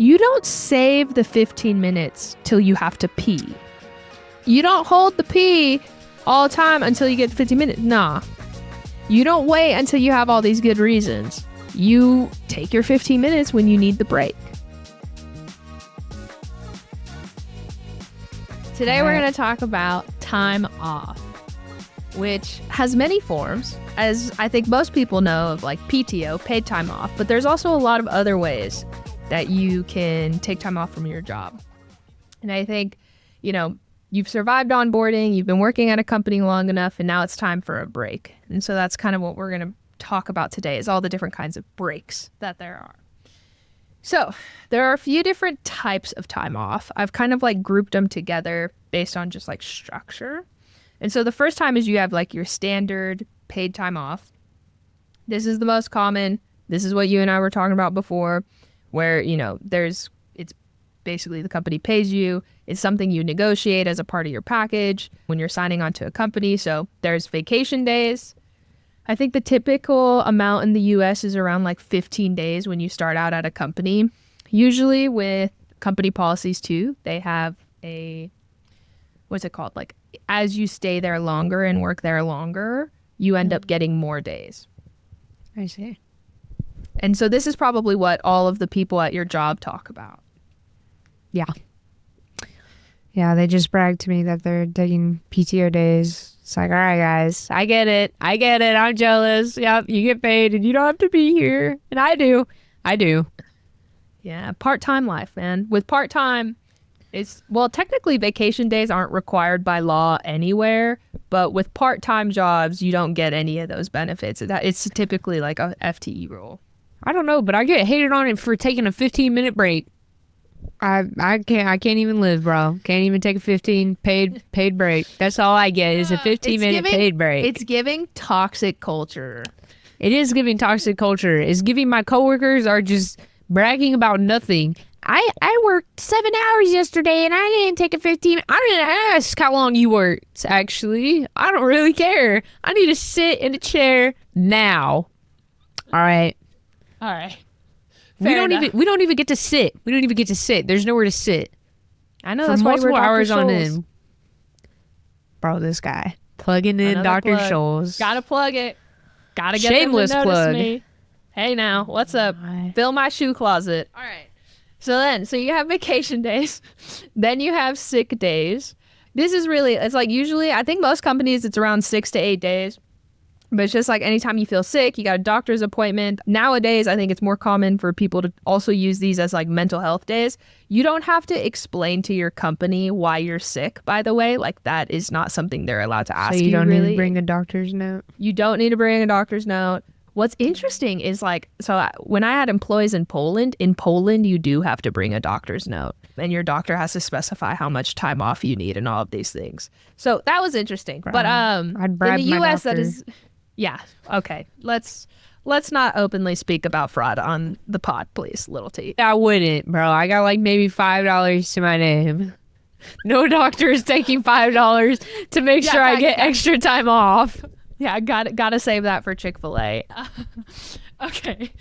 you don't save the 15 minutes till you have to pee. You don't hold the pee all the time until you get 15 minutes. Nah. You don't wait until you have all these good reasons. You take your 15 minutes when you need the break. Today we're going to talk about time off, which has many forms, as I think most people know of, like PTO, paid time off, but there's also a lot of other ways that you can take time off from your job. And I think, you've survived onboarding, you've been working at a company long enough, and now it's time for a break. And so that's kind of what we're going to talk about today, is all the different kinds of breaks that there are. So there are a few different types of time off. I've kind of like grouped them together based on just like structure. And so the first time is you have like your standard paid time off. This is the most common. This is what you and I were talking about before, where, it's basically the company pays you. It's something you negotiate as a part of your package when you're signing on to a company. So there's vacation days. I think the typical amount in the US is around like 15 days when you start out at a company. Usually with company policies too, they have what's it called? Like as you stay there longer and work there longer, you end up getting more days. I see. And so this is probably what all of the people at your job talk about. Yeah, they just bragged to me that they're taking PTO days. It's like, all right, guys, I get it. I'm jealous. Yep, you get paid and you don't have to be here. And I do. Yeah, part-time life, man. With part-time, technically vacation days aren't required by law anywhere, but with part-time jobs, you don't get any of those benefits. It's typically like a FTE rule. I don't know, but I get hated on it for taking a 15-minute break. I can't even live, bro. Can't even take a 15 paid break. That's all I get is a 15-minute paid break. It's giving toxic culture. It is giving toxic culture. It's giving my coworkers are just bragging about nothing. I worked 7 hours yesterday and I didn't take a 15. I didn't ask how long you worked, actually. I don't really care. I need to sit in a chair now. All right. We don't even get to sit. There's nowhere to sit. I know, for that's multiple why we're hours Dr. on Scholes. end. Bro, this guy plugging in Dr. Scholes. Gotta plug it. Gotta get Shameless them to notice plug. me. Hey now, what's up? Fill my shoe closet. All right. So you have vacation days. Then you have sick days. This is really, it's like usually, I think most companies, it's around 6 to 8 days. But it's just like anytime you feel sick, you got a doctor's appointment. Nowadays, I think it's more common for people to also use these as like mental health days. You don't have to explain to your company why you're sick, by the way. Like that is not something they're allowed to ask you. So you don't really. need to bring a doctor's note? You don't need to bring a doctor's note. What's interesting is when I had employees in Poland, you do have to bring a doctor's note. And your doctor has to specify how much time off you need and all of these things. So that was interesting. But I'd bribe in the US, my doctor. that is... Yeah. Okay. Let's not openly speak about fraud on the pod, please, little T. I wouldn't, bro. I got like maybe $5 to my name. No doctor is taking $5 to make sure I get extra time off. Yeah, gotta save that for Chick-fil-A. Okay.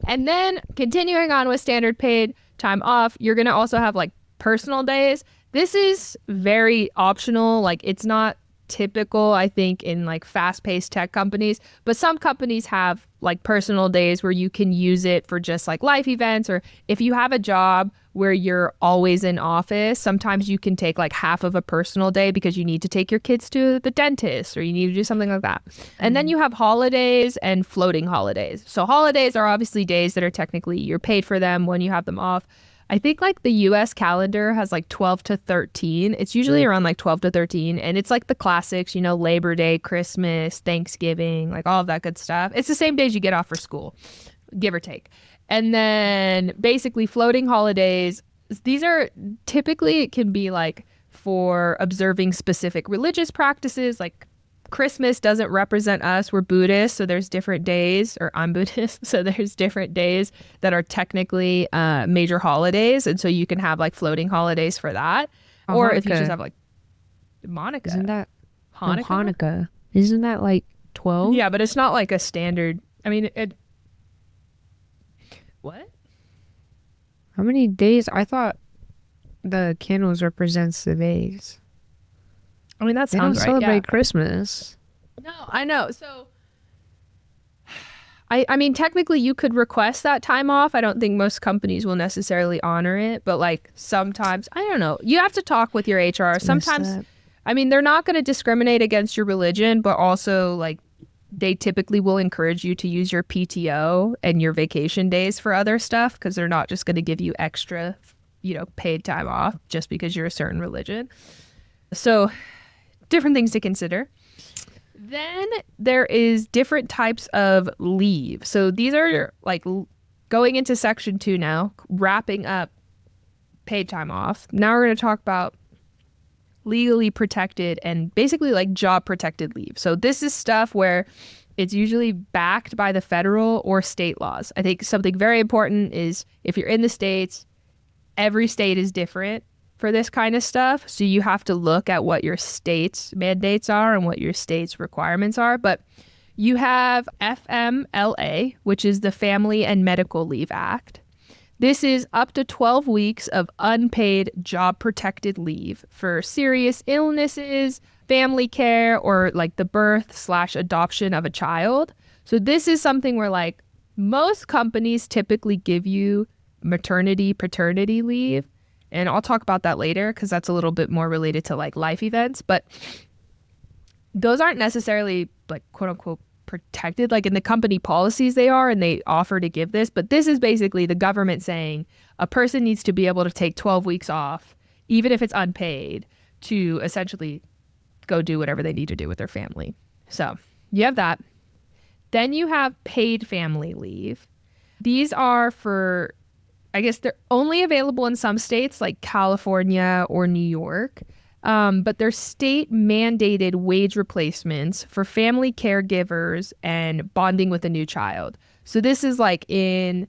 And then continuing on with standard paid time off, you're gonna also have like personal days. This is very optional. Like it's not typical, I think, in like fast-paced tech companies, but some companies have like personal days where you can use it for just like life events, or if you have a job where you're always in office, sometimes you can take like half of a personal day because you need to take your kids to the dentist or you need to do something like that. And then you have holidays and floating holidays. So holidays are obviously days that are technically you're paid for them when you have them off. I think like the US calendar has like 12 to 13. It's usually around like 12 to 13. And it's like the classics, Labor Day, Christmas, Thanksgiving, like all of that good stuff. It's the same days you get off for school, give or take. And then basically floating holidays, these are typically, it can be like for observing specific religious practices, like Christmas doesn't represent us. We're Buddhist, so there's different days, or I'm Buddhist, so there's different days that are technically major holidays. And so you can have like floating holidays for that. Or Hanukkah. if you just have like Monica. Isn't that Hanukkah? No, Hanukkah. Isn't that like 12? Yeah, but it's not like a standard. I mean, what? How many days? I thought the candles represents the days. I mean, that They don't sounds right. celebrate Yeah. Christmas. No, I know. So, I mean, technically, you could request that time off. I don't think most companies will necessarily honor it, but like sometimes, I don't know. You have to talk with your HR. Sometimes, I mean, they're not going to discriminate against your religion, but also like they typically will encourage you to use your PTO and your vacation days for other stuff because they're not just going to give you extra, paid time off just because you're a certain religion. So, different things to consider. Then there is different types of leave. So these are like going into section 2 now, wrapping up paid time off. Now we're going to talk about legally protected and basically like job protected leave. So this is stuff where it's usually backed by the federal or state laws. I think something very important is if you're in the States, every state is different for this kind of stuff. So you have to look at what your state's mandates are and what your state's requirements are. But you have FMLA, which is the Family and Medical Leave Act. This is up to 12 weeks of unpaid job protected leave for serious illnesses, family care, or like the birth/adoption of a child. So this is something where like most companies typically give you maternity, paternity leave. And I'll talk about that later because that's a little bit more related to like life events. But those aren't necessarily like quote unquote protected. Like in the company policies they are, and they offer to give this. But this is basically the government saying a person needs to be able to take 12 weeks off, even if it's unpaid, to essentially go do whatever they need to do with their family. So you have that. Then you have paid family leave. These are for, I guess they're only available in some states like California or New York, but they're state mandated wage replacements for family caregivers and bonding with a new child. So this is like in,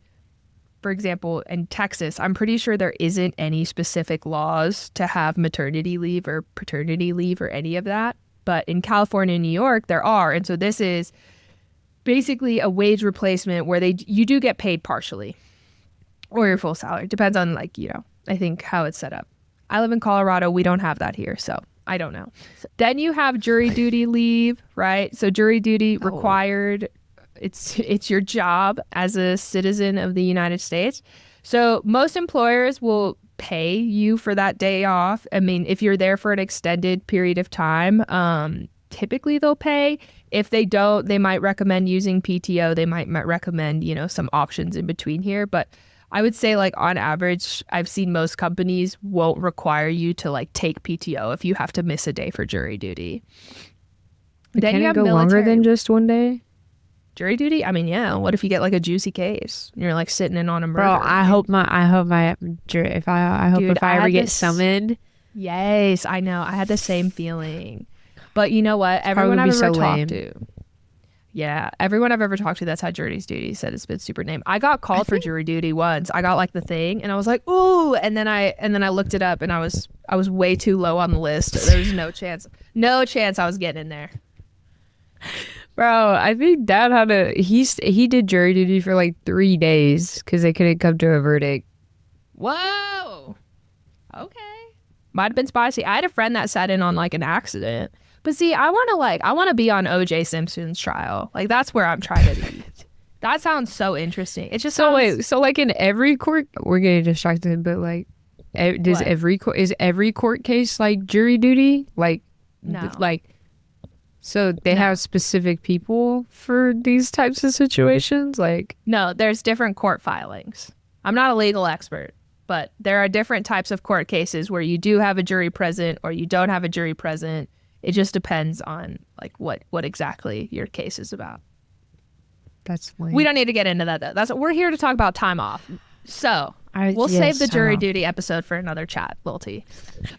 for example, in Texas, I'm pretty sure there isn't any specific laws to have maternity leave or paternity leave or any of that. But in California and New York, there are. And so this is basically a wage replacement where you do get paid partially. Or your full salary. Depends on I think how it's set up. I live in Colorado. We don't have that here, so I don't know. Then you have jury duty leave, right? So jury duty required. It's your job as a citizen of the United States. So most employers will pay you for that day off. I mean, if you're there for an extended period of time, typically they'll pay. If they don't, they might recommend using PTO. They might recommend, some options in between here, but I would say like on average, I've seen most companies won't require you to like take PTO if you have to miss a day for jury duty. Then can it go longer than just one day? Jury duty? I mean, yeah. What if you get like a juicy case? And you're like sitting in on a murder. Bro, I hope if I ever get summoned. Yes, I know. I had the same feeling. But you know what? Everyone I've ever talked to. Yeah, everyone I've ever talked to that's had jury duty said it's been super lame. I got called for jury duty once. I got like the thing, and I was like, ooh, and then I looked it up, and I was way too low on the list. There was no chance I was getting in there. Bro, I think Dad had he did jury duty for like 3 days because they couldn't come to a verdict. Whoa, okay, might have been spicy. I had a friend that sat in on like an accident. But see, I want to be on O.J. Simpson's trial. Like, that's where I'm trying to be. That sounds so interesting. It's just so like in every court, we're getting distracted, but like, is every court case like jury duty? Like, no. So they have specific people for these types of situations? Like, no, there's different court filings. I'm not a legal expert, but there are different types of court cases where you do have a jury present or you don't have a jury present. It just depends on like what exactly your case is about. That's lame. We don't need to get into that though. We're here to talk about time off. So we'll save the jury duty episode for another chat, Lil T.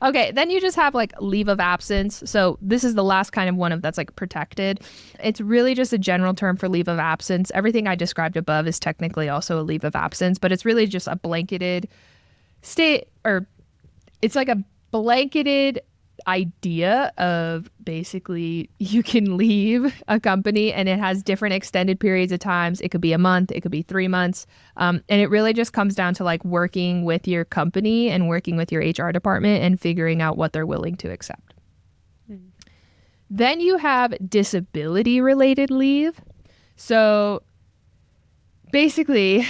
Okay, then you just have like leave of absence. So this is the last kind of one of that's like protected. It's really just a general term for leave of absence. Everything I described above is technically also a leave of absence, but it's really just a blanketed it's like a blanketed idea of basically you can leave a company and it has different extended periods of times. It could be a month, it could be 3 months. And it really just comes down to like working with your company and working with your HR department and figuring out what they're willing to accept. Then you have disability related leave. So basically,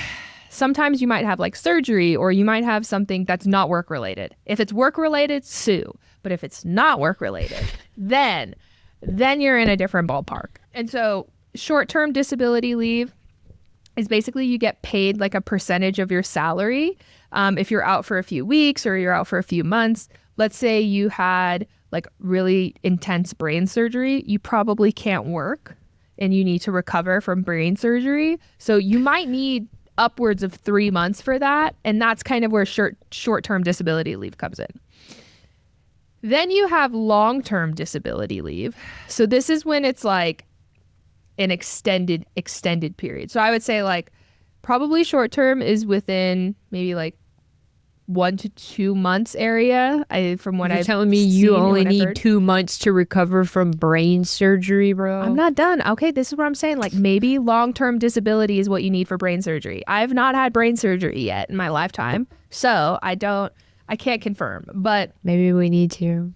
sometimes you might have like surgery or you might have something that's not work related. If it's work related, sue. But if it's not work related, then you're in a different ballpark. And so short-term disability leave is basically you get paid like a percentage of your salary. If you're out for a few weeks or you're out for a few months, let's say you had like really intense brain surgery, you probably can't work and you need to recover from brain surgery. So you might need upwards of 3 months for that. And that's kind of where short-term disability leave comes in. Then you have long-term disability leave. So this is when it's like an extended period. So I would say like probably short-term is within maybe like 1 to 2 months area. From what You're I've telling me you only need 2 months to recover from brain surgery, bro? I'm not done. Okay, this is what I'm saying. Like maybe long-term disability is what you need for brain surgery. I've not had brain surgery yet in my lifetime, so I can't confirm, but maybe we need to.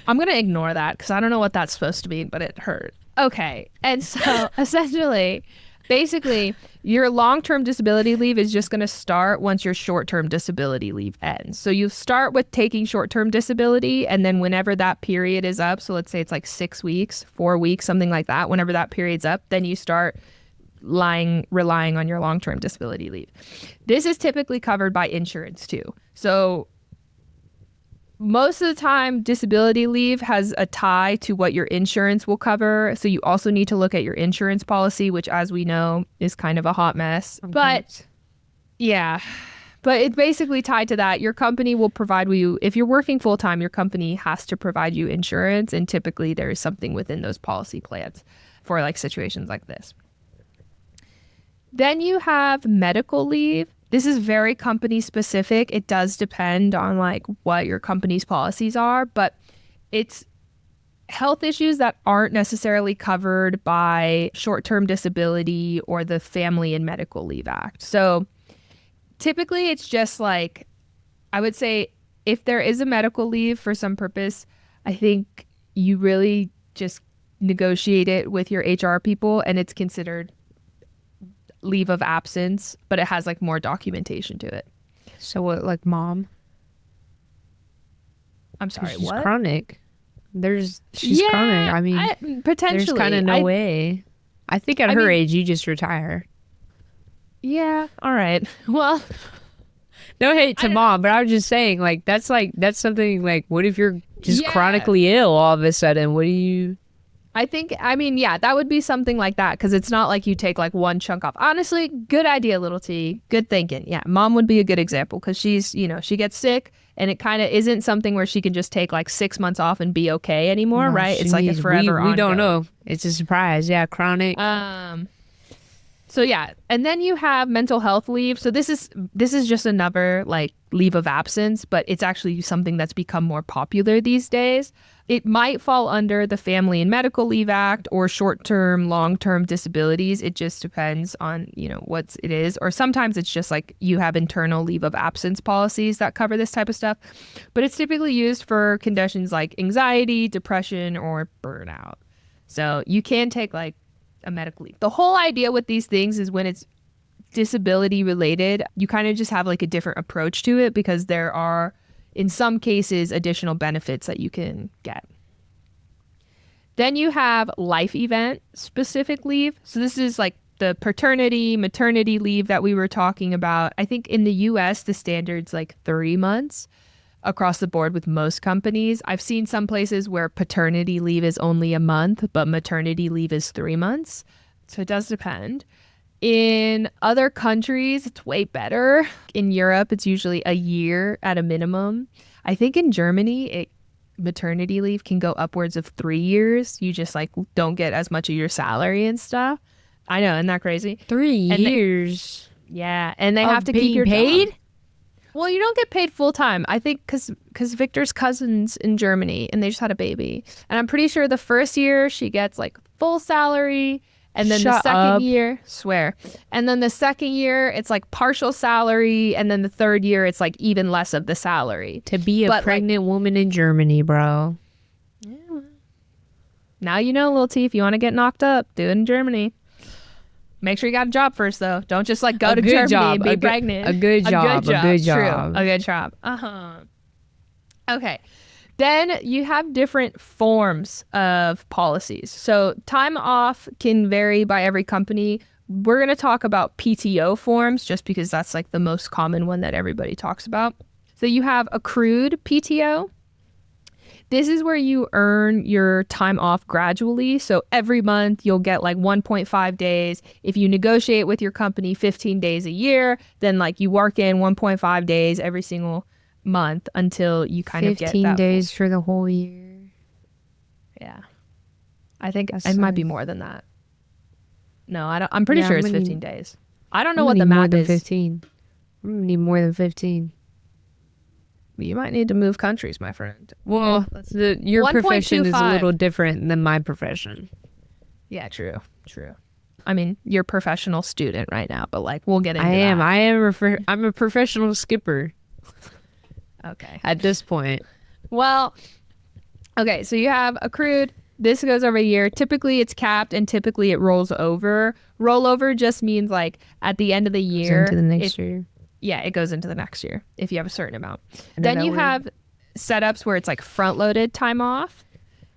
I'm going to ignore that because I don't know what that's supposed to mean, but it hurt. Okay. And so essentially, basically, your long-term disability leave is just going to start once your short-term disability leave ends. So you start with taking short-term disability, and then whenever that period is up, so let's say it's like 6 weeks, 4 weeks, something like that, whenever that period's up, then you start relying on your long-term disability leave. This is typically covered by insurance too. So most of the time, disability leave has a tie to what your insurance will cover. So you also need to look at your insurance policy, which, as we know, is kind of a hot mess. But yeah, but it's basically tied to that. Your company will provide you, if you're working full time, your company has to provide you insurance. And typically there is something within those policy plans for like situations like this. Then you have medical leave. This is very company specific. It does depend on like what your company's policies are, but it's health issues that aren't necessarily covered by short-term disability or the Family and Medical Leave Act. So typically it's just like, I would say if there is a medical leave for some purpose, I think you really just negotiate it with your HR people and it's considered leave of absence, but it has like more documentation to it. So what, like mom? I'm sorry, She's what? chronic. She's chronic. I mean, potentially. There's kind of no way. I think at her age, you just retire. Yeah. All right. Well, no hate to mom, but I was just saying, like, that's something like, what if you're just chronically ill all of a sudden? What do you... that would be something like that because it's not like you take like one chunk off. Honestly, good idea, little T. Good thinking. Yeah, mom would be a good example because she's, she gets sick and it kind of isn't something where she can just take like 6 months off and be okay anymore, no, right? It's like it's forever we don't know. It's a surprise. Yeah, chronic. So yeah, and then you have mental health leave. So this is just another like leave of absence, but it's actually something that's become more popular these days. It might fall under the Family and Medical Leave Act or short-term, long-term disabilities. It just depends on, what it is. Or sometimes it's just like you have internal leave of absence policies that cover this type of stuff. But it's typically used for conditions like anxiety, depression, or burnout. So you can take like a medical leave. The whole idea with these things is when it's disability related, you kind of just have like a different approach to it because there are, in some cases, additional benefits that you can get. Then you have life event specific leave. So this is like the paternity, maternity leave that we were talking about. I think in the US, the standard's like 3 months across the board with most companies. I've seen some places where paternity leave is only a month, but maternity leave is 3 months. So it does depend. In other countries, it's way better. In Europe, it's usually a year at a minimum. I think in Germany, maternity leave can go upwards of 3 years. You just like don't get as much of your salary and stuff. I know, isn't that crazy? 3 years. And they have to keep your paid. job. Well, you don't get paid full time. I think because Victor's cousin's in Germany and they just had a baby. And I'm pretty sure the first year she gets like full salary. And then the Shut second up. year, swear. And then the second year, it's like partial salary. And then the third year, it's like even less of the salary. To be a But, pregnant woman in Germany, bro. Now you know, Lil T, if you want to get knocked up, do it in Germany. Make sure you got a job first, though. Don't just like go to good Germany job. and be A good- pregnant. a good job. A good job. True. A good job. Uh-huh. Okay. Then you have different forms of policies. So time off can vary by every company. We're going to talk about PTO forms just because that's like the most common one that everybody talks about. So you have accrued PTO. This is where you earn your time off gradually. So every month you'll get like 1.5 days. If you negotiate with your company 15 days a year, then like you work in 1.5 days every single month until you kind of get that 15 days for the whole year. Yeah. I think That's it might be nice. more than that. No, I don't. I'm pretty Yeah, sure I'm it's gonna 15 need- days. I don't know I'm what gonna the need more math than is. 15. I'm gonna need more than 15. You might need to move countries, my friend. Well, your profession is a 1.25. little different than my profession. Yeah, true. I mean, you're a professional student right now, but like we'll get into that. I'm a professional skipper Okay. at this point. Well, okay, so you have accrued. This goes over a year. Typically it's capped and typically it rolls over. Rollover just means like at the end of the year. Into the next year. Yeah, it goes into the next year if you have a certain amount. I know Then that you word. have setups where it's like front loaded time off.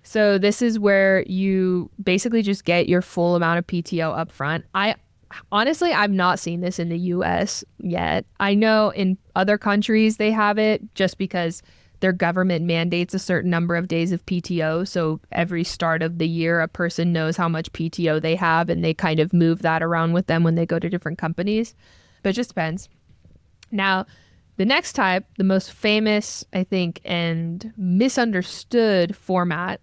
So this is where you basically just get your full amount of PTO up front. Honestly, I've not seen this in the US yet. I know in other countries they have it just because their government mandates a certain number of days of PTO. So every start of the year, a person knows how much PTO they have and they kind of move that around with them when they go to different companies. But it just depends. Now, the next type, the most famous, I think, and misunderstood format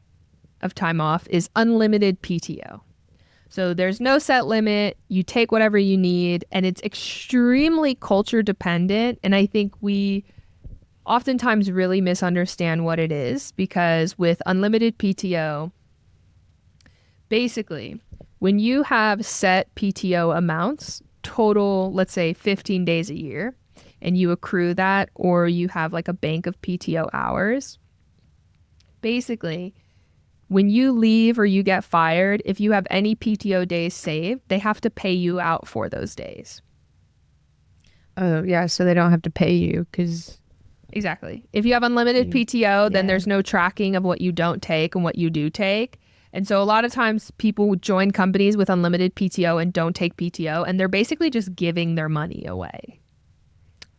of time off is unlimited PTO. So there's no set limit. You take whatever you need, and it's extremely culture dependent. And I think we oftentimes really misunderstand what it is because with unlimited PTO, basically, when you have set PTO amounts, total, let's say 15 days a year, and you accrue that, or you have like a bank of PTO hours, basically, when you leave or you get fired, if you have any PTO days saved, they have to pay you out for those days. Oh, yeah, so they don't have to pay you because... Exactly. If you have unlimited PTO, then Yeah. there's no tracking of what you don't take and what you do take. And so a lot of times people join companies with unlimited PTO and don't take PTO, and they're basically just giving their money away.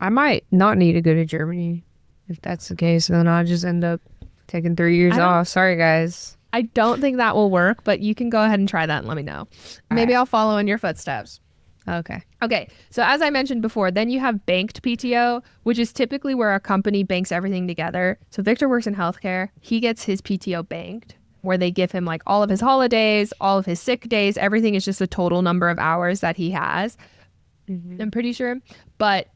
I might not need to go to Germany if that's the case. Then I'll just end up taking 3 years I don't- off. Sorry, guys. I don't think that will work, but you can go ahead and try that and let me know. Maybe I'll follow in your footsteps. Okay. Okay, so as I mentioned before, then you have banked PTO, which is typically where a company banks everything together. So Victor works in healthcare. He gets his PTO banked, where they give him like all of his holidays, all of his sick days. Everything is just a total number of hours that he has. I'm pretty sure. But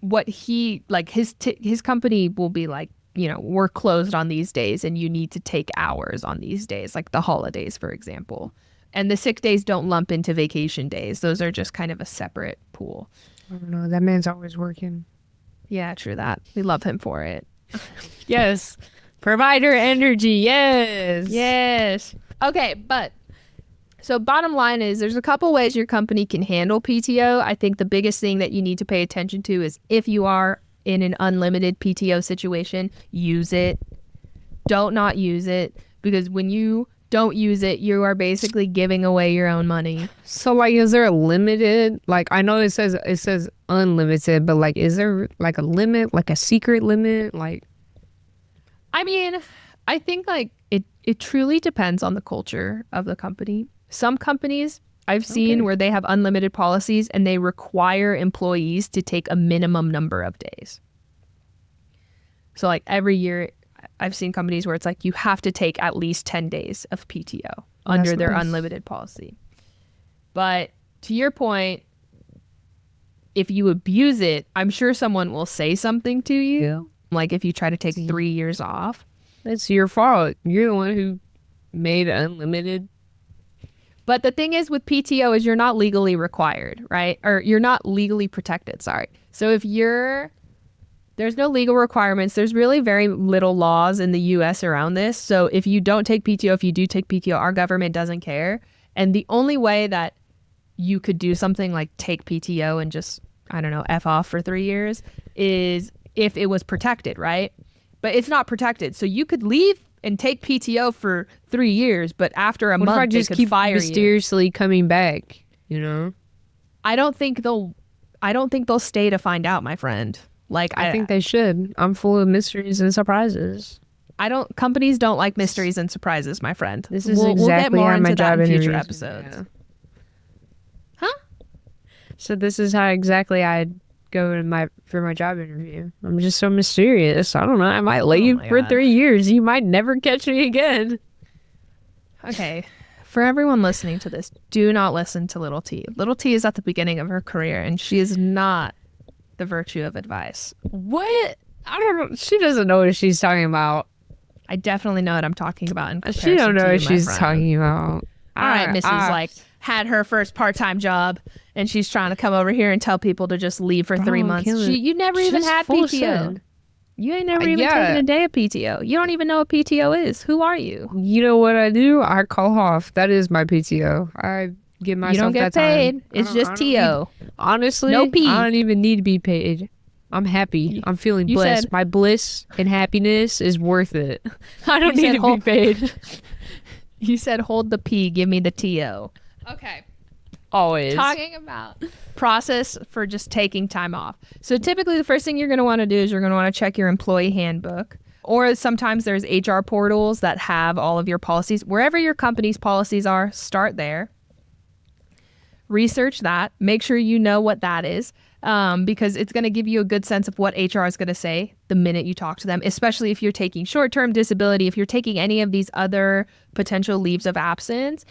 what he, like his company will be like, you know, we're closed on these days and you need to take hours on these days, like the holidays, for example. And the sick days don't lump into vacation days. Those are just kind of a separate pool. I don't know. That man's always working. Yeah, true that. We love him for it. Yes. Provider energy. Yes. Yes. Okay, but so bottom line is there's a couple ways your company can handle PTO. I think the biggest thing that you need to pay attention to is if you are in an unlimited PTO situation, use it. Don't not use it, because when you don't use it, you are basically giving away your own money. So like, is there a limited? Like, I know it says unlimited, but like, is there like a limit, like a secret limit? Like, I mean, I think like it truly depends on the culture of the company. Some companies I've seen where they have unlimited policies and they require employees to take a minimum number of days. So like every year I've seen companies where it's like you have to take at least 10 days of PTO under That's their nice. unlimited policy. But to your point, if you abuse it, I'm sure someone will say something to you. Like if you try to take 3 years off. It's your fault. You're the one who made unlimited. But the thing is with PTO is you're not legally required, right? Or you're not legally protected, sorry. So if there's no legal requirements. There's really very little laws in the US around this. So if you don't take PTO, if you do take PTO, our government doesn't care. And the only way that you could do something like take PTO and just, I don't know, F off for 3 years is if it was protected, right? But it's not protected. So you could leave and take PTO for 3 years, but after a month, they could fire you. Mysteriously coming back, you know? I don't think they'll stay to find out, my friend. Like I think they should. I'm full of mysteries and surprises. Companies don't like mysteries and surprises, my friend. This is we'll get more how into my job that in interviews. Future episodes. Yeah. Huh? So this is how exactly I'd go for my job interview. I'm just so mysterious. I don't know. I might leave for 3 years. You might never catch me again. Okay. For everyone listening to this, do not listen to Little T. Little T is at the beginning of her career, and she is not the virtue of advice. What? I don't know. She doesn't know what she's talking about. I definitely know what I'm talking about. She don't know what she's talking about. All right, Mrs. like had her first part-time job, and she's trying to come over here and tell people to just leave for 3 months. You never even had PTO. You ain't never even taken a day of PTO. You don't even know what PTO is. Who are you? You know what I do? I call off. That is my PTO. I give myself that time. You don't get paid. It's just TO. Honestly, no P. I don't even need to be paid. I'm happy. I'm feeling blessed. My bliss and happiness is worth it. I don't need to be paid. You said hold the P, give me the TO. Okay. Always. Talking about process for just taking time off. So typically the first thing you're going to want to do is you're going to want to check your employee handbook. Or sometimes there's HR portals that have all of your policies. Wherever your company's policies are, start there. Research that. Make sure you know what that is. Because it's going to give you a good sense of what HR is going to say the minute you talk to them, especially if you're taking short-term disability, if you're taking any of these other potential leaves of absence.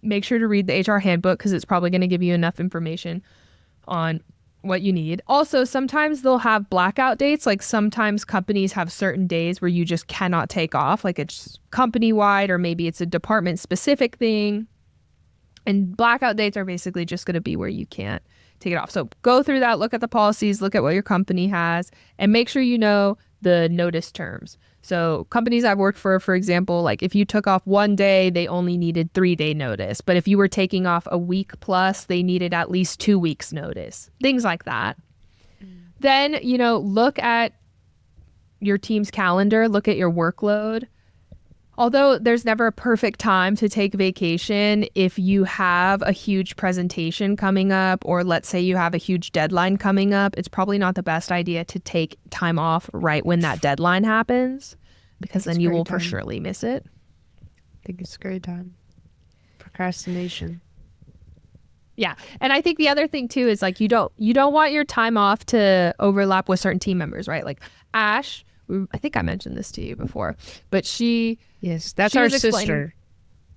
Make sure to read the HR handbook because it's probably going to give you enough information on what you need. Also, sometimes they'll have blackout dates. Like sometimes companies have certain days where you just cannot take off. Like it's company-wide or maybe it's a department-specific thing. And blackout dates are basically just going to be where you can't take it off. So go through that, look at the policies, look at what your company has, and make sure you know the notice terms. So companies I've worked for example, like if you took off 1 day, they only needed 3-day notice. But if you were taking off a week plus, they needed at least 2 weeks notice. Things like that. Then, look at your team's calendar, look at your workload. Although there's never a perfect time to take vacation, if you have a huge presentation coming up, or let's say you have a huge deadline coming up, it's probably not the best idea to take time off right when that deadline happens, because then you will for surely miss it. I think it's a great time. Procrastination. Yeah. And I think the other thing too is like you don't want your time off to overlap with certain team members, right? Like Ash, I think I mentioned this to you before, but yes, that's our sister.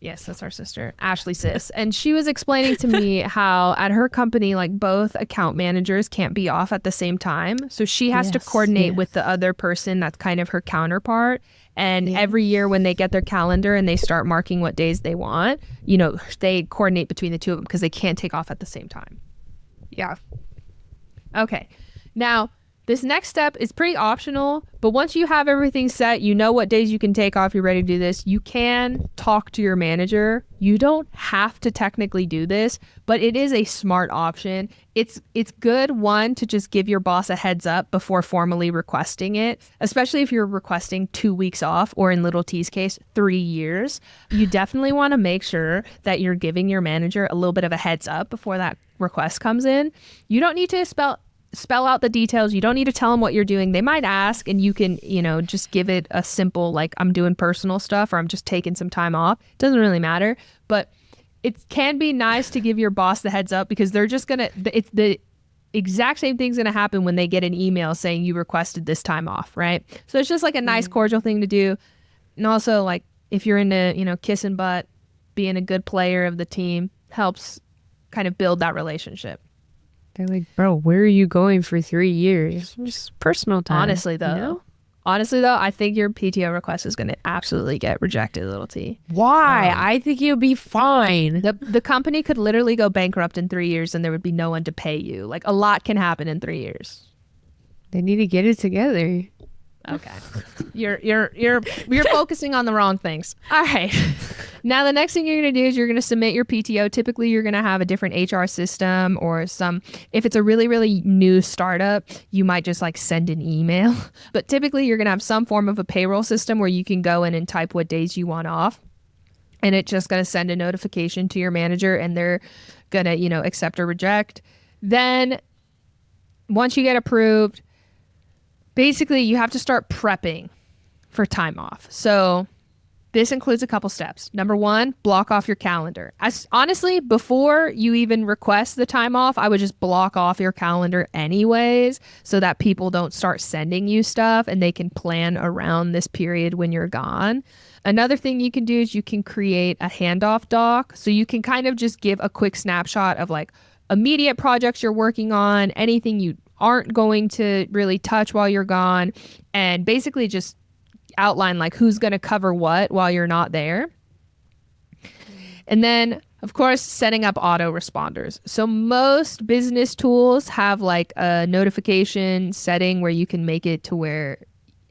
Yes, that's our sister, Ashley Sis. And she was explaining to me how at her company, like both account managers can't be off at the same time. So she has to coordinate with the other person that's kind of her counterpart. And every year when they get their calendar and they start marking what days they want, they coordinate between the two of them because they can't take off at the same time. Yeah. Okay. Now, this next step is pretty optional, but once you have everything set, you know what days you can take off, you're ready to do this, you can talk to your manager. You don't have to technically do this, but it is a smart option. It's good, one, to just give your boss a heads up before formally requesting it, especially if you're requesting 2 weeks off, or in Little T's case, 3 years. You definitely want to make sure that you're giving your manager a little bit of a heads up before that request comes in. You don't need to spell out the details. You don't need to tell them what you're doing. They might ask, and you can, just give it a simple, like, I'm doing personal stuff, or I'm just taking some time off. It doesn't really matter, but it can be nice to give your boss the heads up, because they're just it's the exact same thing's going to happen when they get an email saying you requested this time off, right? So it's just like a nice cordial thing to do. And also, like, if you're into, kissing butt, being a good player of the team helps kind of build that relationship. They're like, bro, where are you going for 3 years? Just personal time. Honestly, though, I think your PTO request is going to absolutely get rejected, little T. Why? I think you'll be fine. The company could literally go bankrupt in 3 years and there would be no one to pay you. Like, a lot can happen in 3 years. They need to get it together. Okay. You're focusing on the wrong things. All right. Now the next thing you're going to do is you're going to submit your PTO. Typically you're going to have a different HR system or if it's a really, really new startup, you might just like send an email. But typically you're going to have some form of a payroll system where you can go in and type what days you want off. And it's just going to send a notification to your manager and they're going to, accept or reject. Then once you get approved, basically, you have to start prepping for time off. So this includes a couple steps. Number one, block off your calendar. Honestly, before you even request the time off, I would just block off your calendar anyways so that people don't start sending you stuff and they can plan around this period when you're gone. Another thing you can do is you can create a handoff doc. So you can kind of just give a quick snapshot of like immediate projects you're working on, anything you aren't going to really touch while you're gone, and basically just outline like who's going to cover what while you're not there. And then of course setting up autoresponders. So most business tools have like a notification setting where you can make it to where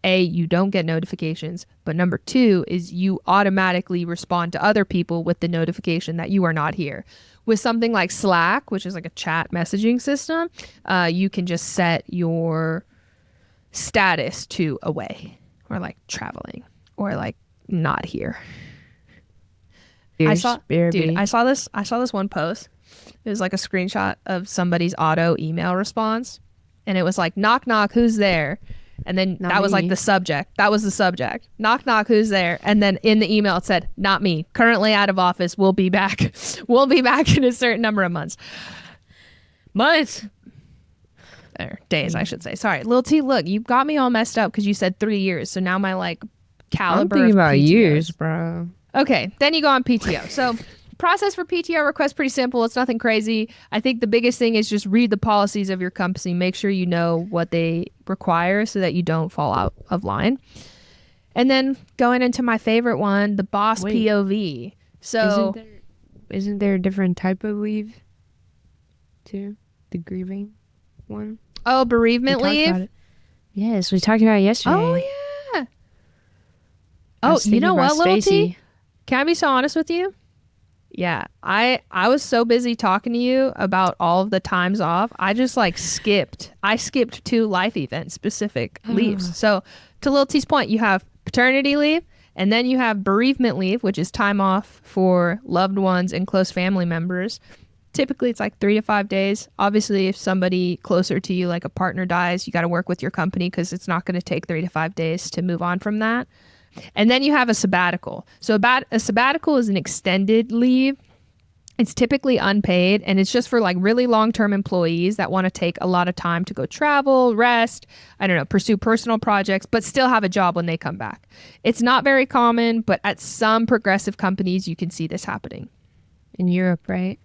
you don't get notifications, but number two is you automatically respond to other people with the notification that you are not here. With something like Slack, which is like a chat messaging system, you can just set your status to away or like traveling or like not here. I saw this one post. It was like a screenshot of somebody's auto email response and it was like, knock, knock, who's there? And then not that was me. Like the subject. That was the subject. Knock, knock, who's there? And then in the email it said, not me. Currently out of office. We'll be back. We'll be back in a certain number of months. Or days, I should say. Sorry. Lil T, look, you got me all messed up because you said 3 years. So now my like caliber I'm thinking about PTOs. Years, bro. Okay. Then you go on PTO. So process for PTO request, pretty simple. It's nothing crazy. I think the biggest thing is just read the policies of your company. Make sure you know what they require so that you don't fall out of line. And then going into my favorite one, the boss POV. So isn't there a different type of leave too? The grieving one? Oh, bereavement leave? Yes, we talked about it yesterday. Oh, yeah. Oh, you know what, Little T? Can I be so honest with you? Yeah, I was so busy talking to you about all of the times off. I just like skipped 2 life event specific leaves. So to Lil T's point, you have paternity leave and then you have bereavement leave, which is time off for loved ones and close family members. Typically it's like 3 to 5 days. Obviously, if somebody closer to you, like a partner dies, you got to work with your company because it's not going to take 3 to 5 days to move on from that. And then you have a sabbatical. So a sabbatical is an extended leave. It's typically unpaid and it's just for like really long-term employees that want to take a lot of time to go travel, rest, pursue personal projects, but still have a job when they come back. It's not very common, but at some progressive companies, you can see this happening. In Europe, right?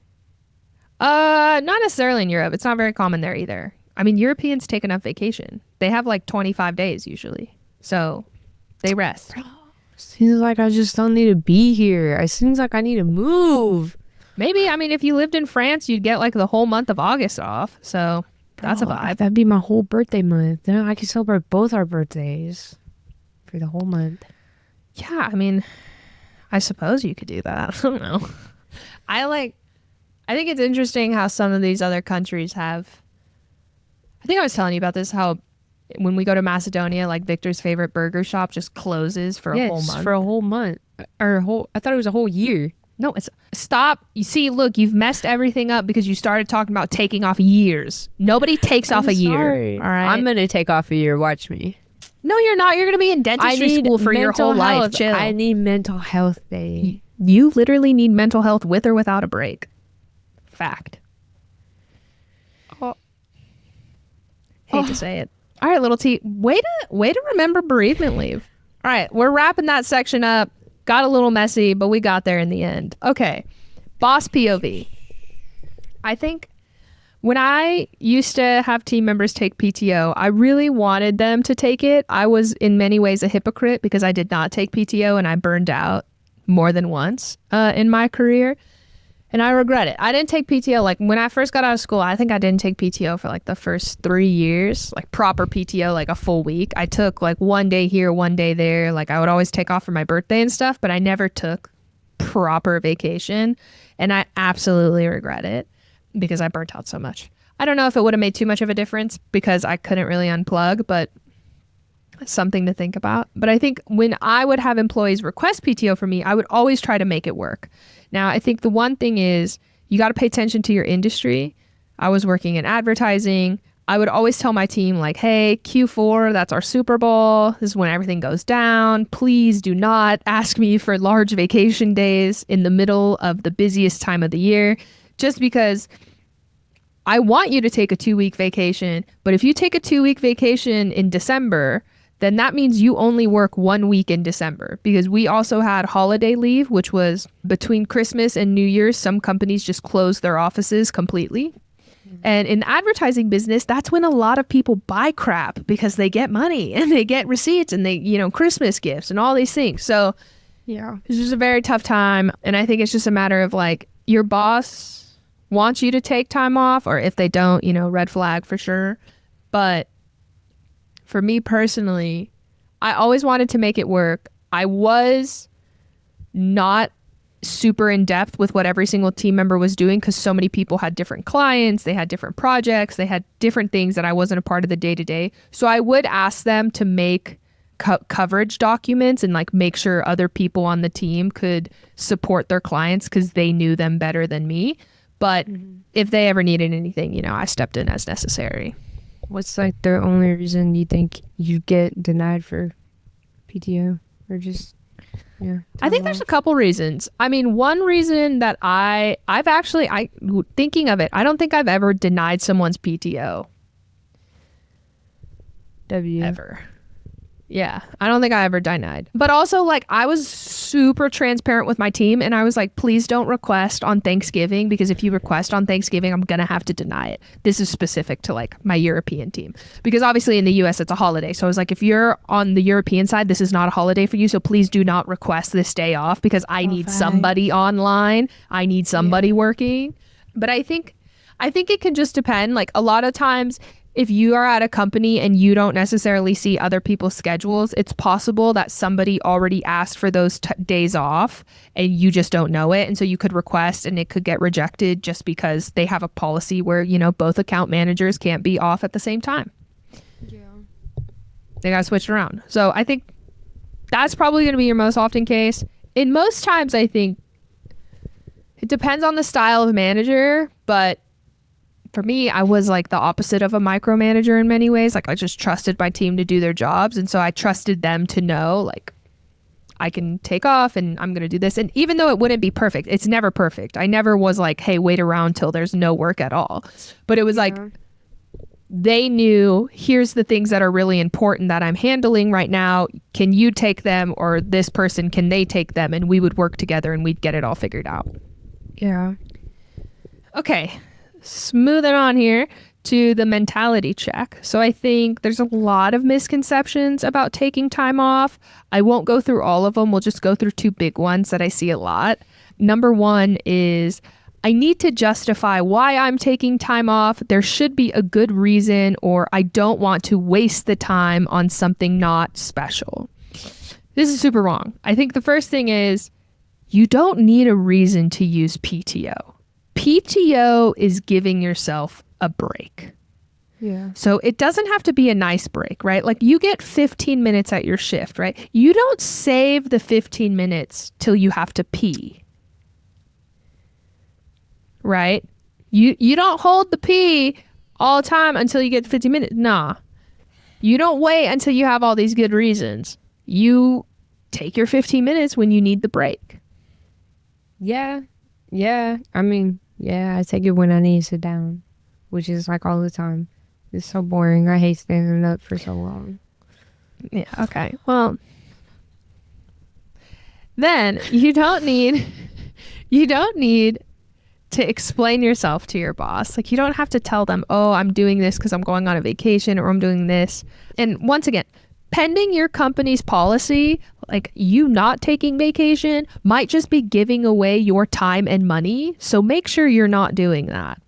Not necessarily in Europe. It's not very common there either. I mean, Europeans take enough vacation. They have like 25 days usually. So they rest. Seems like I just don't need to be here. It seems like I need to move. Maybe, if you lived in France, you'd get like the whole month of August off. So that's a vibe. That'd be my whole birthday month. Then I could celebrate both our birthdays for the whole month. Yeah, I suppose you could do that. I don't know. I think it's interesting how some of these other countries have. I think I was telling you about this, how when we go to Macedonia, like Victor's favorite burger shop just closes for a whole month. For a whole month. I thought it was a whole year. No, it's stop. You see, look, you've messed everything up because you started talking about taking off years. Nobody takes off a year. All right. I'm going to take off a year. Watch me. No, you're not. You're going to be in dentistry school for your whole life. Chill. I need mental health day. You literally need mental health with or without a break. Fact. Hate to say it. All right, little T, way to remember bereavement leave. All right, we're wrapping that section up. Got a little messy, but we got there in the end. Okay, boss POV. I think When I used to have team members take PTO, I really wanted them to take it. I was in many ways a hypocrite because I did not take PTO and I burned out more than once in my career. And I regret it. I didn't take PTO. Like when I first got out of school, I think I didn't take PTO for like the first 3 years, like proper PTO, like a full week. I took like 1 day here, 1 day there. Like I would always take off for my birthday and stuff, but I never took proper vacation. And I absolutely regret it because I burnt out so much. I don't know if it would have made too much of a difference because I couldn't really unplug, but something to think about. But I think when I would have employees request PTO for me, I would always try to make it work. Now, I think the one thing is you got to pay attention to your industry. I was working in advertising. I would always tell my team like, hey, Q4, that's our Super Bowl. This is when everything goes down. Please do not ask me for large vacation days in the middle of the busiest time of the year, just because I want you to take a 2-week vacation. But if you take a 2-week vacation in December, then that means you only work 1 week in December, because we also had holiday leave, which was between Christmas and New Year's. Some companies just close their offices completely. And in the advertising business, that's when a lot of people buy crap because they get money and they get receipts and they, Christmas gifts and all these things. So Yeah. it's just a very tough time. And I think it's just a matter of like your boss wants you to take time off, or if they don't, red flag for sure. But for me personally, I always wanted to make it work. I was not super in depth with what every single team member was doing because so many people had different clients, they had different projects, they had different things that I wasn't a part of the day to day. So I would ask them to make coverage documents and like make sure other people on the team could support their clients because they knew them better than me. But if they ever needed anything, I stepped in as necessary. What's like the only reason you think you get denied for PTO, or just I think there's a couple reasons. I mean, one reason that I've actually thinking of it, I don't think I've ever denied someone's PTO ever. Yeah, I don't think I ever denied. But also, like, I was super transparent with my team, and I was like, please don't request on Thanksgiving, because if you request on Thanksgiving, I'm gonna have to deny it. This is specific to like my European team, because obviously in the US it's a holiday. So I was like, if you're on the European side, this is not a holiday for you, so please do not request this day off, because I need somebody online, I need somebody working. But I think it can just depend. Like a lot of times, if you are at a company and you don't necessarily see other people's schedules, it's possible that somebody already asked for those days off and you just don't know it. And so you could request and it could get rejected just because they have a policy where, both account managers can't be off at the same time. Yeah. They got switched around. So I think that's probably going to be your most often case. In most times, I think it depends on the style of manager, but for me, I was like the opposite of a micromanager in many ways. Like I just trusted my team to do their jobs. And so I trusted them to know, like, I can take off and I'm going to do this. And even though it wouldn't be perfect, it's never perfect. I never was like, hey, wait around till there's no work at all. But it was like, they knew, here's the things that are really important that I'm handling right now. Can you take them? Or this person, can they take them? And we would work together and we'd get it all figured out. Yeah. Okay. Smoothing on here to the mentality check. So I think there's a lot of misconceptions about taking time off. I won't go through all of them. We'll just go through 2 big ones that I see a lot. Number 1 is I need to justify why I'm taking time off. There should be a good reason, or I don't want to waste the time on something not special. This is super wrong. I think the first thing is you don't need a reason to use PTO. PTO is giving yourself a break. Yeah. So it doesn't have to be a nice break, right? Like you get 15 minutes at your shift, right? You don't save the 15 minutes till you have to pee, right? You don't hold the pee all the time until you get 15 minutes. Nah. You don't wait until you have all these good reasons. You take your 15 minutes when you need the break. Yeah. I mean, I take it when I need to sit down, which is like all the time. It's so boring. I hate standing up for so long. Yeah, okay. Well, then you don't need to explain yourself to your boss. Like, you don't have to tell them, oh, I'm doing this because I'm going on a vacation, or I'm doing this. And once again, pending your company's policy, like, you not taking vacation might just be giving away your time and money. So make sure you're not doing that.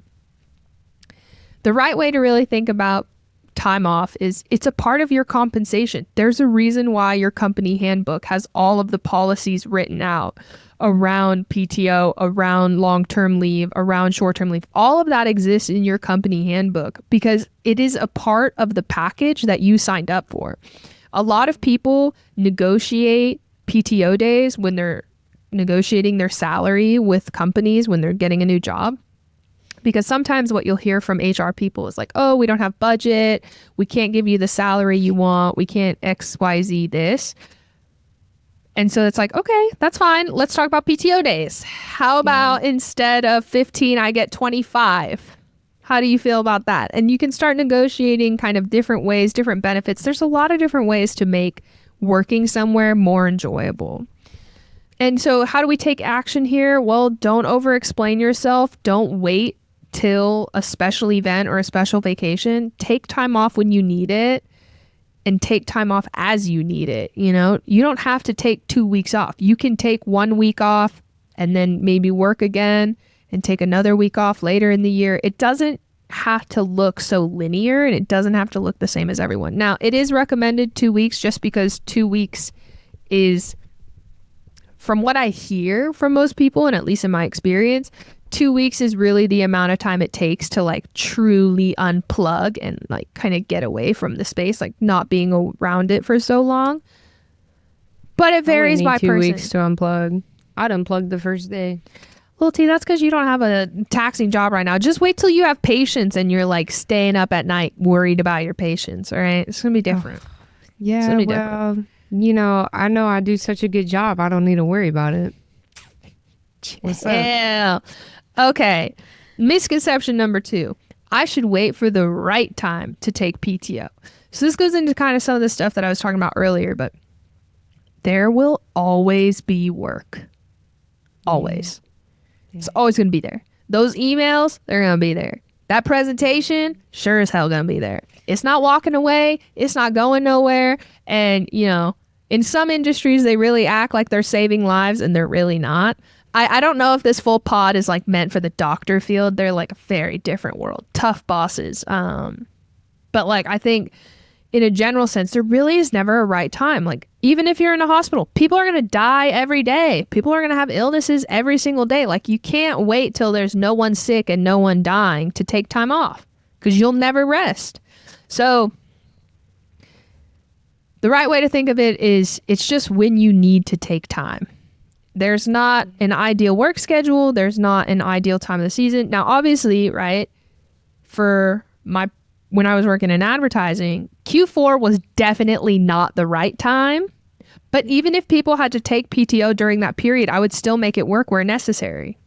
The right way to really think about time off is it's a part of your compensation. There's a reason why your company handbook has all of the policies written out around PTO, around long-term leave, around short-term leave. All of that exists in your company handbook because it is a part of the package that you signed up for. A lot of people negotiate PTO days when they're negotiating their salary with companies when they're getting a new job. Because sometimes what you'll hear from HR people is like, oh, we don't have budget. We can't give you the salary you want. We can't XYZ this. And so it's like, okay, that's fine. Let's talk about PTO days. How about instead of 15, I get 25? How do you feel about that? And you can start negotiating kind of different ways, different benefits. There's a lot of different ways to make working somewhere more enjoyable. And so how do we take action here? Well, don't over-explain yourself. Don't wait till a special event or a special vacation. Take time off when you need it, and take time off as you need it. You know, you don't have to take 2 weeks off. You can take 1 week off and then maybe work again and take another week off later in the year. It doesn't have to look so linear, and it doesn't have to look the same as everyone. Now, it is recommended 2 weeks just because 2 weeks is, from what I hear from most people, and at least in my experience, 2 weeks is really the amount of time it takes to like truly unplug and like kind of get away from the space, like not being around it for so long. But it varies by person. 2 weeks to unplug. I'd unplug the first day. Well, T, that's because you don't have a taxing job right now. Just wait till you have patients and you're like staying up at night worried about your patients. All right, it's gonna be different. Yeah, well, you know I do such a good job. I don't need to worry about it. What's up? Yeah. Okay. Misconception number 2. I should wait for the right time to take PTO. So this goes into kind of some of the stuff that I was talking about earlier, but there will always be work. Always. Yeah. It's always going to be there. Those emails, they're going to be there. That presentation, sure as hell going to be there. It's not walking away. It's not going nowhere. And, you know, in some industries, they really act like they're saving lives, and they're really not. I don't know if this full pod is like meant for the doctor field. They're like a very different world. Tough bosses. But like, I think in a general sense, there really is never a right time. Like, even if you're in a hospital, people are going to die every day. People are going to have illnesses every single day. Like, you can't wait till there's no one sick and no one dying to take time off, because you'll never rest. So the right way to think of it is it's just when you need to take time. There's not an ideal work schedule. There's not an ideal time of the season. Now, obviously, right, when I was working in advertising, Q4 was definitely not the right time. But even if people had to take PTO during that period, I would still make it work where necessary.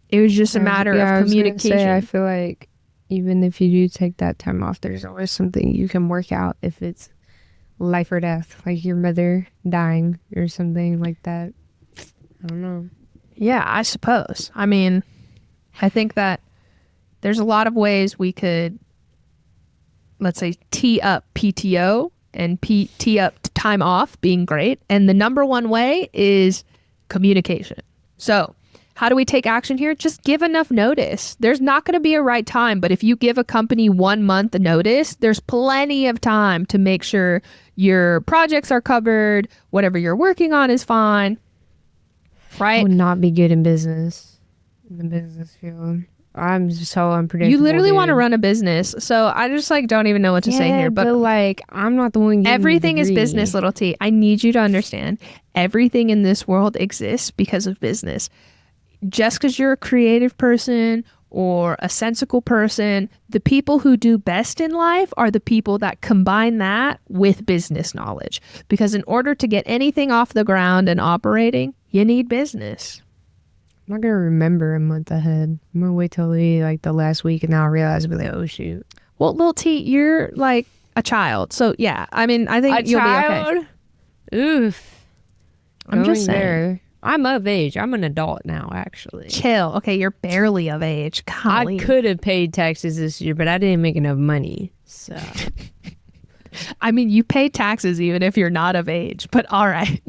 It was just a matter of communication. I feel like even if you do take that time off, there's always something you can work out if it's life or death, like your mother dying or something like that. I don't know. Yeah, I suppose. I mean, I think that there's a lot of ways we could, let's say, tee up PTO and tee up time off being great. And the number one way is communication. So how do we take action here? Just give enough notice. There's not going to be a right time, but if you give a company 1 month notice, there's plenty of time to make sure your projects are covered, whatever you're working on is fine. Right? I would not be good in business, in the business field. I'm so unpredictable. You literally want to run a business, so I just like don't even know what to say here. But like, I'm not the one. Everything is business, little T. I need you to understand. Everything in this world exists because of business. Just because you're a creative person or a sensical person, the people who do best in life are the people that combine that with business knowledge. Because in order to get anything off the ground and operating, you need business. I'm not going to remember a month ahead. I'm going to wait till the last week, and now I realize I'll be like, oh, shoot. Well, little T, you're like a child. So, yeah, I mean, I think you'll be okay. Oof. I'm just saying. I'm of age. I'm an adult now, actually. Chill. Okay, you're barely of age. Golly. I could have paid taxes this year, but I didn't make enough money. So, I mean, you pay taxes even if you're not of age, but all right.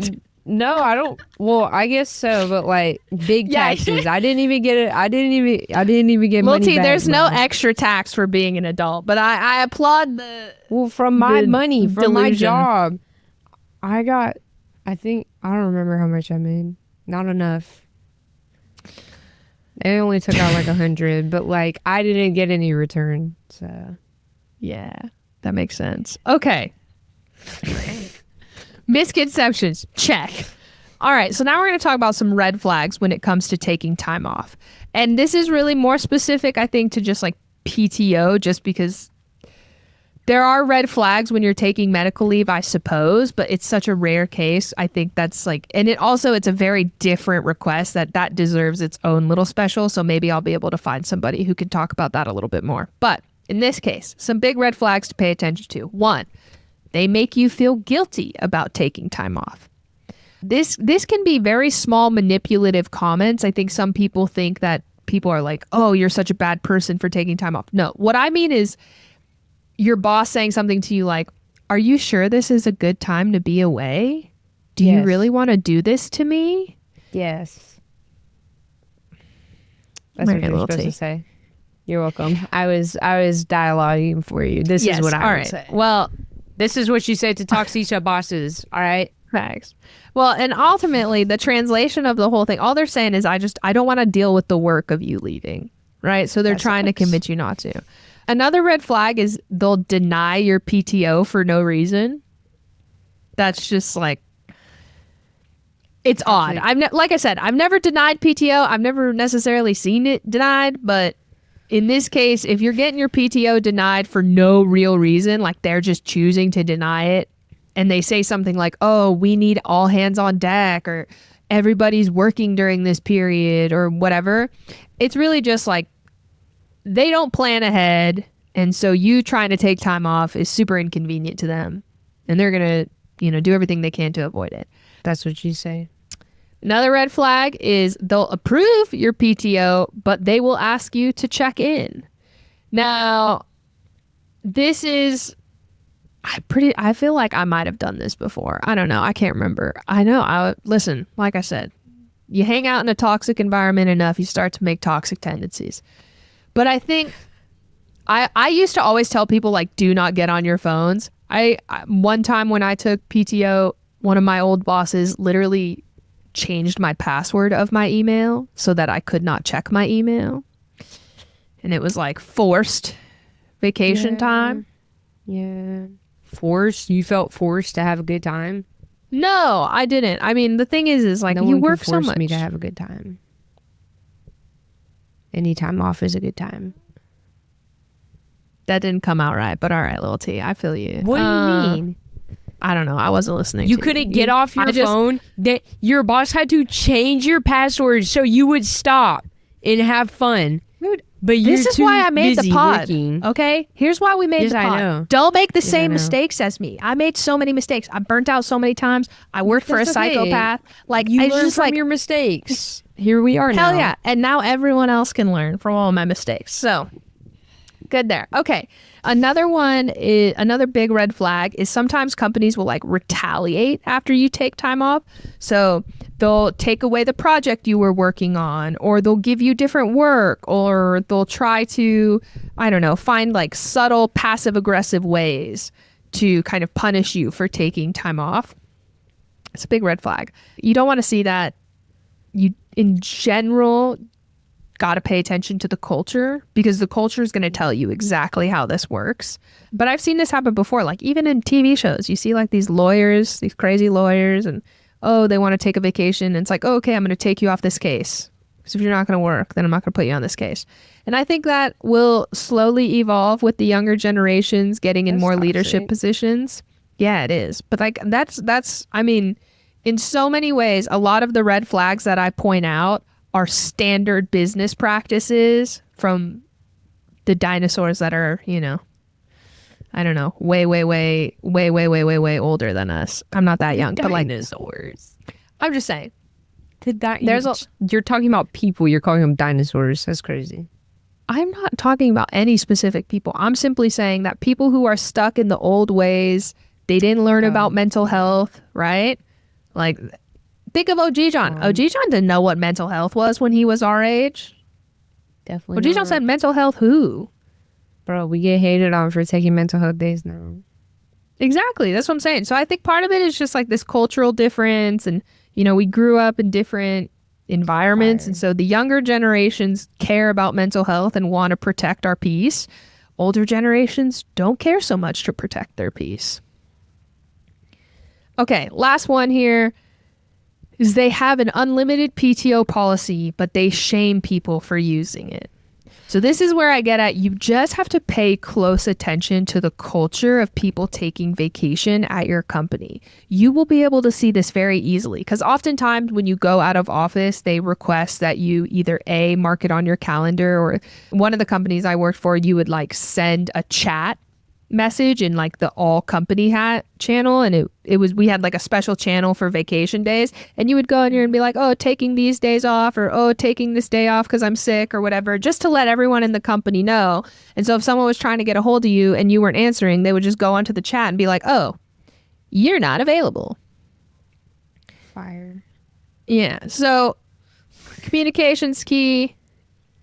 no, I don't. Well, I guess so, but like big taxes. I didn't even get it. I didn't even get Well, money T, back. there's no extra tax for being an adult, but I applaud the. Well, from my money, from my delusion. job, I got. I think I don't remember how much I made. Not enough. They only took out like 100, but like I didn't get any return. So yeah, that makes sense. Okay. Misconceptions. Check. All right. So now we're going to talk about some red flags when it comes to taking time off. And this is really more specific, I think, to just like PTO, just because there are red flags when you're taking medical leave, I suppose, but it's such a rare case. I think that's like, and it's a very different request that deserves its own little special. So maybe I'll be able to find somebody who can talk about that a little bit more. But in this case, some big red flags to pay attention to. One, they make you feel guilty about taking time off. This can be very small manipulative comments. I think some people think that people are like, oh, you're such a bad person for taking time off. No, what I mean is, your boss saying something to you like, are you sure this is a good time to be away? Do you really want to do this to me? Yes. That's what you're supposed to say. You're welcome. I was dialoguing for you. This is what I would say. Well, this is what you say to toxic bosses. All right. Facts. Well, and ultimately the translation of the whole thing, all they're saying is I don't want to deal with the work of you leaving. Right. So they're trying to convince you not to. Another red flag is they'll deny your PTO for no reason. That's just like, it's odd. Like I said, I've never denied PTO. I've never necessarily seen it denied, but in this case, if you're getting your PTO denied for no real reason, like they're just choosing to deny it, and they say something like, oh, we need all hands on deck, or everybody's working during this period, or whatever, it's really just like, they don't plan ahead, and so you trying to take time off is super inconvenient to them, and they're gonna, do everything they can to avoid it. That's what you say. Another red flag is they'll approve your PTO, but they will ask you to check in. Now, this is I feel like I might have done this before. I don't know. I can't remember. Listen, like I said, you hang out in a toxic environment enough, you start to make toxic tendencies. But I think I used to always tell people, like, do not get on your phones. I one time when I took PTO, one of my old bosses literally changed my password of my email so that I could not check my email. And it was like forced vacation time. Yeah. Forced? You felt forced to have a good time? No, I didn't. I mean, the thing is like, you work so much. Force me to have a good time. Any time off is a good time. That didn't come out right, but all right, little T, I feel you. What do you mean? I don't know. I wasn't listening. You couldn't get off your phone? That your boss had to change your password so you would stop and have fun. Dude, but this is why I made the pod. Working. Okay, here's why we made the pod. I know. Don't make the same mistakes as me. I made so many mistakes. I burnt out so many times. I worked for a psychopath. Like, you I learn just from your mistakes. Here we are now. Hell yeah! And now everyone else can learn from all of my mistakes. So good there. Okay. Another big red flag is sometimes companies will like retaliate after you take time off. So they'll take away the project you were working on, or they'll give you different work, or they'll try to, I don't know, find like subtle passive aggressive ways to kind of punish you for taking time off. It's a big red flag. You don't want to see that. You, in general, got to pay attention to the culture, because the culture is going to tell you exactly how this works. But I've seen this happen before, like even in TV shows, you see like these lawyers, these crazy lawyers, and they want to take a vacation. And it's like, okay, I'm going to take you off this case, because if you're not going to work, then I'm not going to put you on this case. And I think that will slowly evolve with the younger generations getting in more leadership positions. Yeah, it is. But like that's I mean, in so many ways, a lot of the red flags that I point out are standard business practices from the dinosaurs that are, I don't know, way older than us. I'm not that young, but like dinosaurs. I'm just saying. You're talking about people. You're calling them dinosaurs. That's crazy. I'm not talking about any specific people. I'm simply saying that people who are stuck in the old ways, they didn't learn about mental health, right? Like, think of OG John. OG John didn't know what mental health was when he was our age. Definitely. OG John said mental health who? Bro, we get hated on for taking mental health days now. Exactly. That's what I'm saying. So I think part of it is just like this cultural difference, and, you know, we grew up in different environments, and so the younger generations care about mental health and want to protect our peace. Older generations don't care so much to protect their peace. Okay, last one here is they have an unlimited PTO policy, but they shame people for using it. So this is where I get at, you just have to pay close attention to the culture of people taking vacation at your company. You will be able to see this very easily, because oftentimes when you go out of office, they request that you either A, mark it on your calendar, or one of the companies I worked for, you would like send a chat message in like the all company hat channel, and it was, we had like a special channel for vacation days, and you would go in here and be like, oh, taking these days off, or oh, taking this day off because I'm sick or whatever, just to let everyone in the company know. And so if someone was trying to get a hold of you and you weren't answering, they would just go onto the chat and be like, oh, you're not available. Fire. Yeah, so communication's key,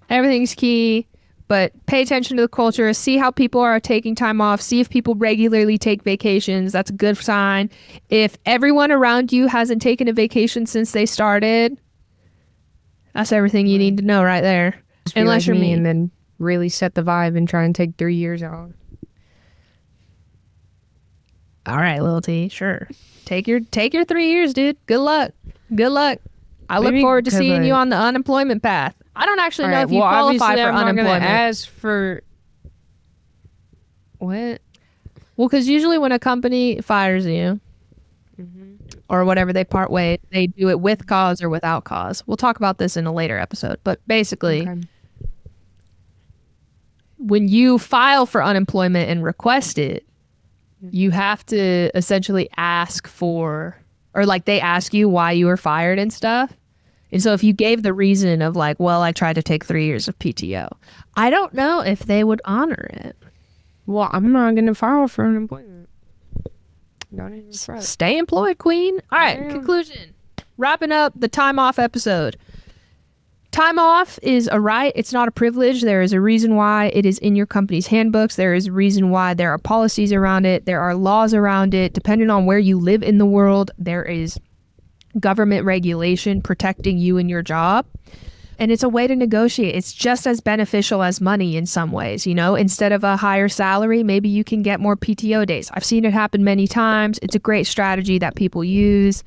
everything's key. But pay attention to the culture, see how people are taking time off, see if people regularly take vacations. That's a good sign. If everyone around you hasn't taken a vacation since they started, that's everything you need to know right there. Unless you're me. And then really set the vibe and try and take 3 years off. All right, Lil T, sure. Take your 3 years, dude. Good luck. Good luck. I look forward to seeing you on the unemployment path. I don't actually know if you qualify for unemployment. Ask for what? Well, because usually when a company fires you or whatever, they part ways, they do it with cause or without cause. We'll talk about this in a later episode. But basically, when you file for unemployment and request it, you have to essentially ask for, or like they ask you why you were fired and stuff. And so if you gave the reason of like, well, I tried to take 3 years of PTO, I don't know if they would honor it. Well, I'm not going to file for unemployment. Don't even fret. Stay employed, queen. All right, conclusion. Wrapping up the time off episode. Time off is a right. It's not a privilege. There is a reason why it is in your company's handbooks. There is a reason why there are policies around it. There are laws around it. Depending on where you live in the world, there is government regulation protecting you and your job. And it's a way to negotiate. It's just as beneficial as money in some ways, you know, instead of a higher salary, maybe you can get more PTO days. I've seen it happen many times. It's a great strategy that people use.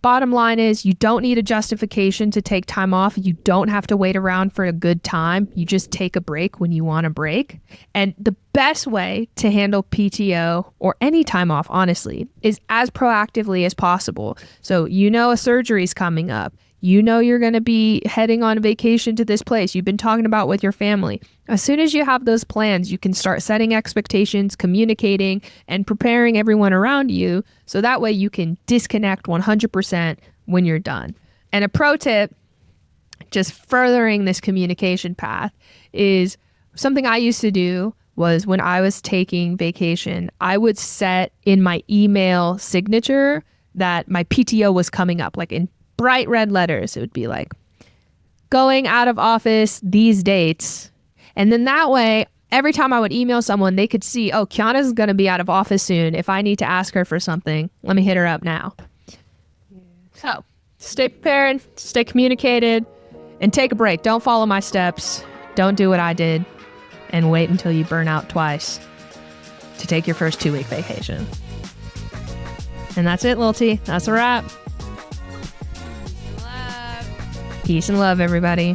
Bottom line is you don't need a justification to take time off. You don't have to wait around for a good time. You just take a break when you want a break. And the best way to handle PTO or any time off, honestly, is as proactively as possible. So you know a surgery's coming up. You know you're going to be heading on vacation to this place you've been talking about with your family. As soon as you have those plans, you can start setting expectations, communicating, and preparing everyone around you so that way you can disconnect 100% when you're done. And a pro tip, just furthering this communication path, is something I used to do was when I was taking vacation, I would set in my email signature that my PTO was coming up, like in bright red letters. It would be like, going out of office these dates. And then that way, every time I would email someone, they could see, oh, Kiana's going to be out of office soon. If I need to ask her for something, let me hit her up now. So stay prepared, stay communicated, and take a break. Don't follow my steps. Don't do what I did. And wait until you burn out twice to take your first 2-week vacation. And that's it, Lil T. That's a wrap. Peace and love, everybody.